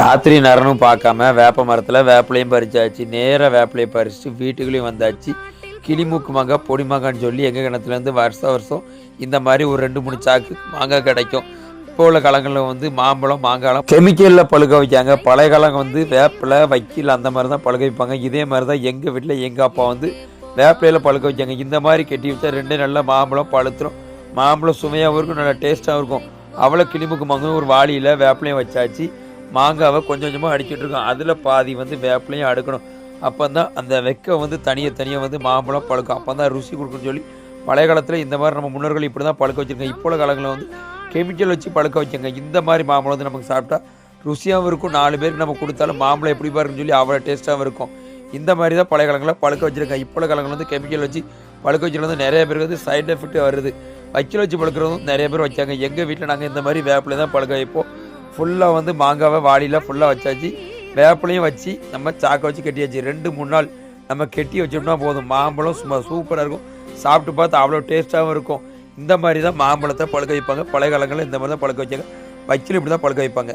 ராத்திரி நேரம்னு பார்க்காம வேப்ப மரத்தில் வேப்பிலையும் பறிச்சாச்சு. நேராக வேப்பிலையை பறிச்சுட்டு வீட்டுக்குள்ளேயும் வந்தாச்சு. கிளிமூக்கு மாங்காய் பொடி மாங்கான்னு சொல்லி எங்கள் கிணத்துலேருந்து வருஷம் இந்த மாதிரி ஒரு 2-3 சாக்கு மாங்காய் கிடைக்கும். இப்போ உள்ள காலங்களில் வந்து மாம்பழம் மாங்காய்லாம் கெமிக்கலில் பழுக்க வைக்காங்க. பழைய காலம் வந்து வேப்பிலை வைக்கல அந்த மாதிரி தான் பழுக்க வைப்பாங்க. இதே மாதிரி தான் எங்கள் வீட்டில் எங்கள் அப்பா வந்து வேப்பிலையில் பழுக்க வைக்காங்க. இந்த மாதிரி கெட்டி வச்சா 2 நல்ல மாம்பழம் பழுத்துரும். மாம்பழம் சுவையாகவும் இருக்கும், நல்லா டேஸ்ட்டாகவும் இருக்கும். அவ்வளோ கிளிமுக்கு மாங்காய் ஒரு வாளியில் வேப்பிலையும் வச்சாச்சு. மாங்காவை கொஞ்சம் கொஞ்சமாக அடிச்சுட்டு இருக்கோம். அதில் பாதி வந்து வேப்பிலையும் அடுக்கணும். அப்போ தான் அந்த வெக்கை வந்து தனியாக வந்து மாம்பழம் பழுக்கும். அப்போ தான் ருசி கொடுக்குன்னு சொல்லி பழைய காலத்தில் இந்த மாதிரி நம்ம முன்னோர்கள் இப்படி தான் பழுக்க வச்சுருக்காங்க. இப்போ உள்ள காலங்களில் வந்து கெமிக்கல் வச்சு பழுக்க வச்சாங்க. இந்த மாதிரி மாம்பழம் வந்து நமக்கு சாப்பிட்டா ருசியாகவும் இருக்கும். 4 பேருக்கு நம்ம கொடுத்தாலும் மாம்பழம் எப்படி பாருன்னு சொல்லி அவ்வளோ டேஸ்ட்டாகவும் இருக்கும். இந்த மாதிரி தான் பழைய காலங்களில் பழுக்க வச்சுருக்காங்க. இப்போ உள்ள காலங்களில் வந்து கெமிக்கல் வச்சு பழுக்க வச்சுட்டு வந்து நிறைய பேருக்கு வந்து சைட் எஃபெக்ட் வருது. வைக்கல் வச்சு பழுக்கிறதும் நிறைய பேர் வச்சாங்க. எங்கள் வீட்டில் நாங்கள் இந்த மாதிரி வேப்பிலை தான் பழுக்க வைப்போம். ஃபுல்லாக வந்து மாங்காவை வாளியில் ஃபுல்லாக வச்சாச்சு. வேப்பிலையும் வச்சு நம்ம சாக்கை வச்சு கட்டியாச்சு. 2-3 நாள் நம்ம கெட்டி வச்சோம்னா போதும். மாம்பழம் சும்மா சூப்பராக இருக்கும். சாப்பிட்டு பார்த்து அவ்வளோ டேஸ்ட்டாகவும் இருக்கும். இந்த மாதிரி தான் மாம்பழத்தை பழுக்க வைப்பாங்க. பழைய காலங்களில் இந்த மாதிரி தான் பழுக்க வச்சாங்க. வைக்கல் இப்படி தான் பழுக்க வைப்பாங்க.